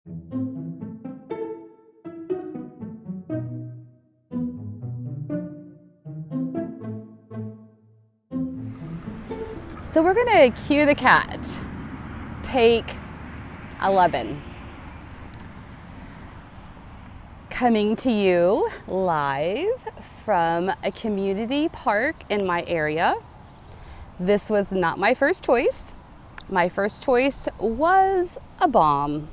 So we're gonna cue the cat. Take 11. Coming to you live from a community park in my area. This was not my first choice. My first choice was a bomb.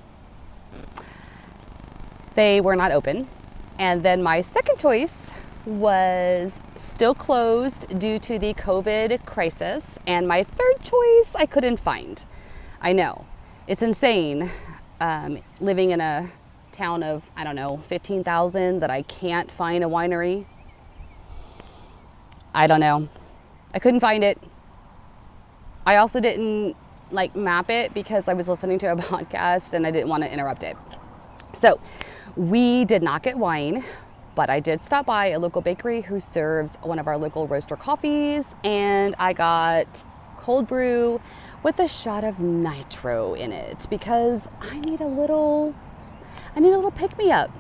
They were not open. And then my second choice was still closed due to the COVID crisis. And my third choice I couldn't find. I know, it's insane living in a town of, 15,000 that I can't find a winery. I don't know. I couldn't find it. I also didn't map it because I was listening to a podcast and I didn't want to interrupt it. So we did not get wine, but I did stop by a local bakery who serves one of our local roaster coffees, and I got cold brew with a shot of nitro in it because I need a little pick-me-up.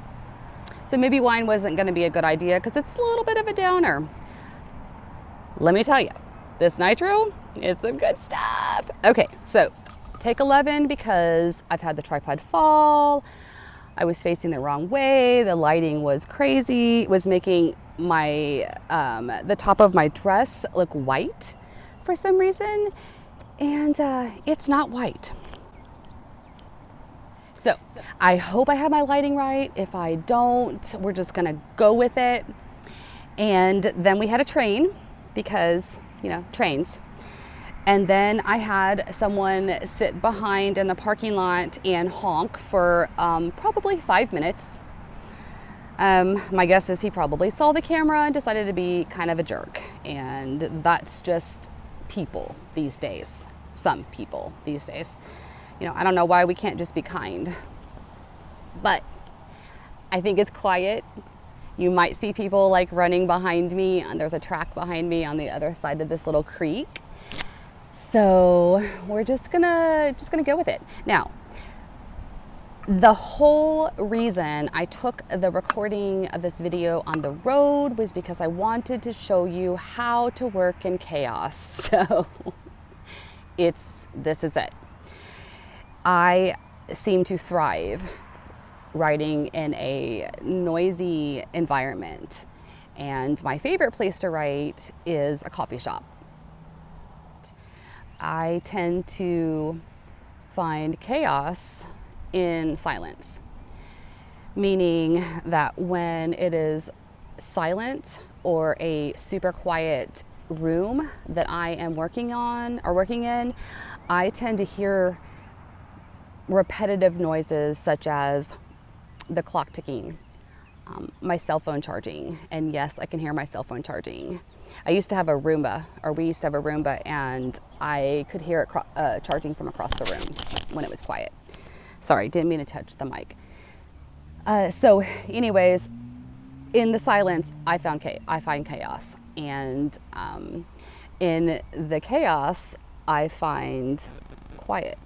So maybe wine wasn't going to be a good idea because it's a little bit of a downer. Let me tell you, this nitro, it's some good stuff. Okay, so take 11 because I've had the tripod fall. I was facing the wrong way. The lighting was crazy. It was making my the top of my dress look white for some reason, and it's not white. So I hope I have my lighting right. If I don't, we're just gonna go with it. And then we had a train because, trains. And then I had someone sit behind in the parking lot and honk for probably 5 minutes. My guess is he probably saw the camera and decided to be kind of a jerk. And that's just people these days. Some people these days. I don't know why we can't just be kind. But I think it's quiet. You might see people running behind me, and there's a track behind me on the other side of this little creek. So we're just gonna go with it. Now, the whole reason I took the recording of this video on the road was because I wanted to show you how to work in chaos. So this is it. I seem to thrive writing in a noisy environment, and my favorite place to write is a coffee shop. I tend to find chaos in silence, meaning that when it is silent or a super quiet room that I am working in, I tend to hear repetitive noises such as the clock ticking, my cell phone charging, and yes, I can hear my cell phone charging. We used to have a Roomba, and I could hear it charging from across the room when it was quiet. Sorry, didn't mean to touch the mic. So anyways, in the silence, I find chaos, and in the chaos, I find quiet.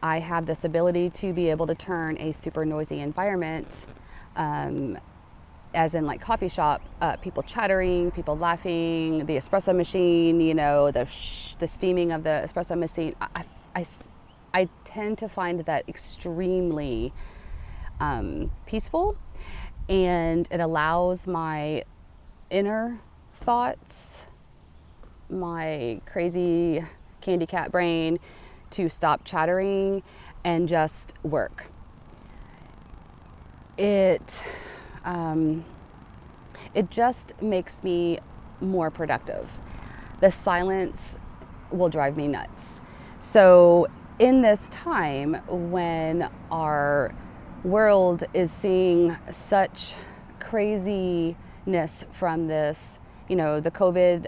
I have this ability to be able to turn a super noisy environment, as in coffee shop, people chattering, people laughing, the espresso machine, the steaming of the espresso machine. I tend to find that extremely peaceful, and it allows my inner thoughts, my crazy candy cat brain, to stop chattering and just work. It just makes me more productive. The silence will drive me nuts. So in this time when our world is seeing such craziness from this, the COVID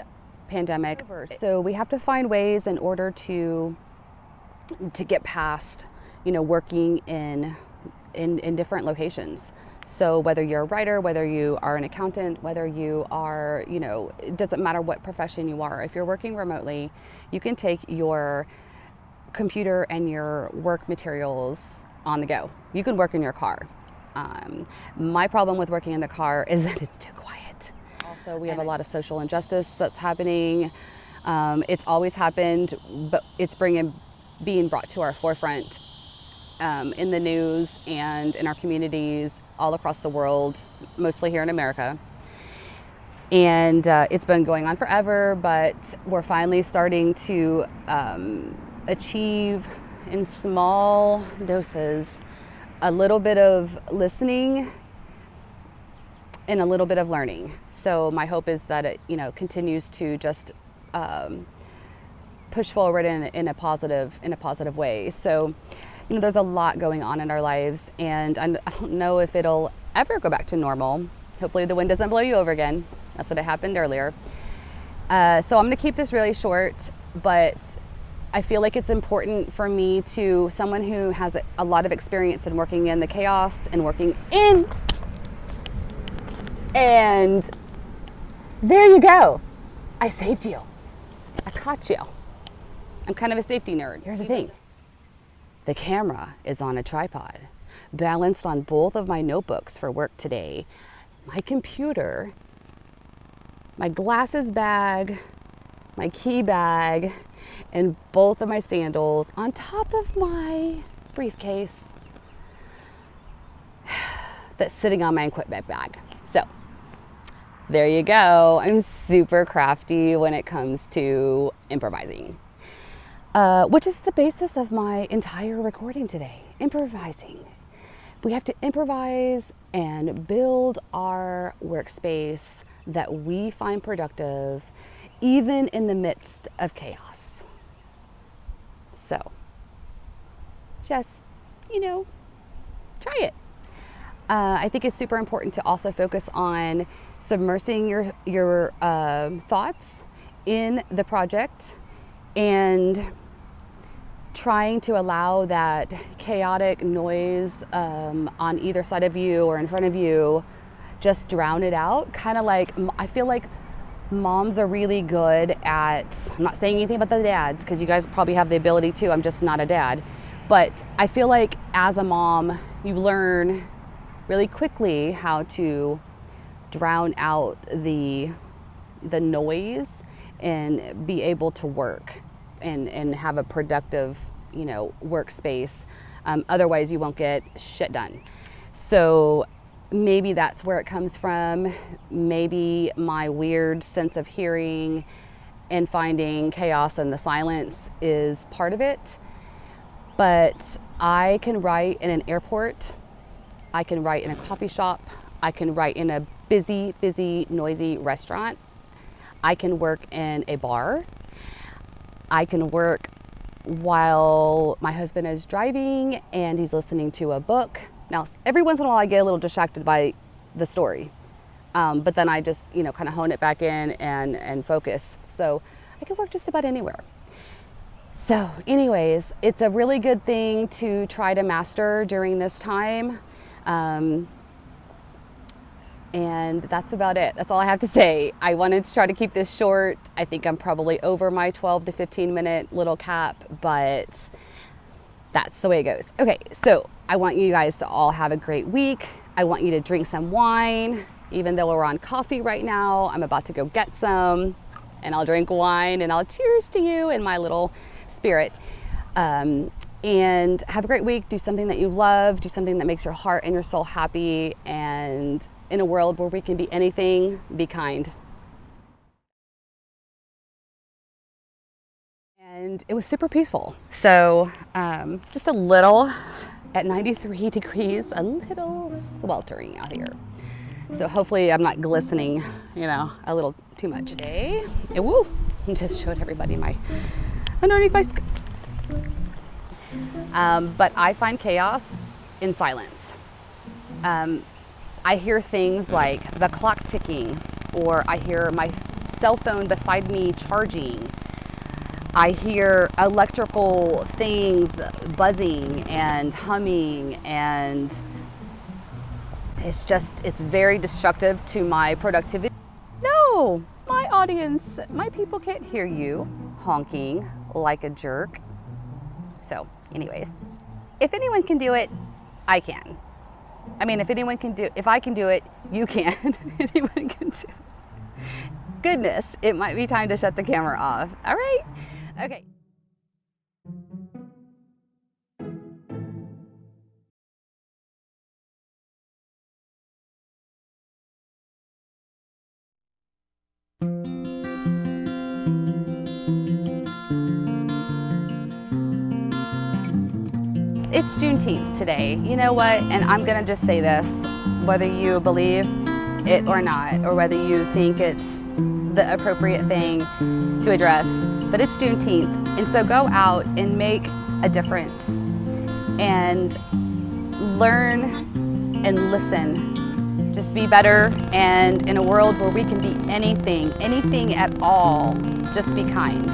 pandemic, so we have to find ways in order to get past, working in different locations. So whether you're a writer, whether you are an accountant, whether you are, it doesn't matter what profession you are. If you're working remotely, you can take your computer and your work materials on the go. You can work in your car. My problem with working in the car is that it's too quiet. Also, we have a lot of social injustice that's happening. It's always happened, but it's being brought to our forefront in the news and in our communities all across the world, mostly here in America. And it's been going on forever, but we're finally starting to achieve in small doses a little bit of listening and a little bit of learning. So my hope is that it, continues to just push forward in a positive way. So, there's a lot going on in our lives, and I don't know if it'll ever go back to normal. Hopefully the wind doesn't blow you over again. That's what happened earlier. So I'm going to keep this really short, but I feel like it's important for me to, someone who has a lot of experience in working in the chaos and working in, and there you go. I saved you. I caught you. I'm kind of a safety nerd. Here's the thing. The camera is on a tripod, balanced on both of my notebooks for work today. My computer, my glasses bag, my key bag, and both of my sandals on top of my briefcase that's sitting on my equipment bag. So there you go. I'm super crafty when it comes to improvising, which is the basis of my entire recording today. Improvising. We have to improvise and build our workspace that we find productive, even in the midst of chaos. So, just, try it. I think it's super important to also focus on submersing your thoughts in the project and trying to allow that chaotic noise on either side of you or in front of you, just drown it out. Kind of like, I feel like moms are really good at, I'm not saying anything about the dads because you guys probably have the ability to, I'm just not a dad, but I feel like as a mom, you learn really quickly how to drown out the noise and be able to work and have a productive, workspace. Otherwise you won't get shit done. So maybe that's where it comes from. Maybe my weird sense of hearing and finding chaos in the silence is part of it. But I can write in an airport. I can write in a coffee shop. I can write in a busy, noisy restaurant. I can work in a bar. I can work while my husband is driving and he's listening to a book. Now, every once in a while I get a little distracted by the story, but then I just, kind of hone it back in and focus. So I can work just about anywhere. So anyways, it's a really good thing to try to master during this time. And that's about it. That's all I have to say. I wanted to try to keep this short. I think I'm probably over my 12 to 15 minute little cap, but that's the way it goes. Okay, so I want you guys to all have a great week. I want you to drink some wine. Even though we're on coffee right now, I'm about to go get some and I'll drink wine and I'll cheers to you in my little spirit. And have a great week. Do something that you love. Do something that makes your heart and your soul happy. And in a world where we can be anything, be kind. And it was super peaceful. So just a little, at 93 degrees, a little sweltering out here. So hopefully I'm not glistening, a little too much today. And woo, I just showed everybody my, underneath my skirt. But I find chaos in silence. I hear things like the clock ticking, or I hear my cell phone beside me charging. I hear electrical things buzzing and humming, and it's very destructive to my productivity. No, my audience, my people can't hear you honking like a jerk. So anyways, if anyone can do it, I can. I mean, if I can do it, you can. Anyone can do it. Goodness, it might be time to shut the camera off. All right? Okay. It's Juneteenth today. You know what? And I'm going to just say this, whether you believe it or not, or whether you think it's the appropriate thing to address, but it's Juneteenth. And so go out and make a difference and learn and listen. Just be better, and in a world where we can be anything at all, just be kind.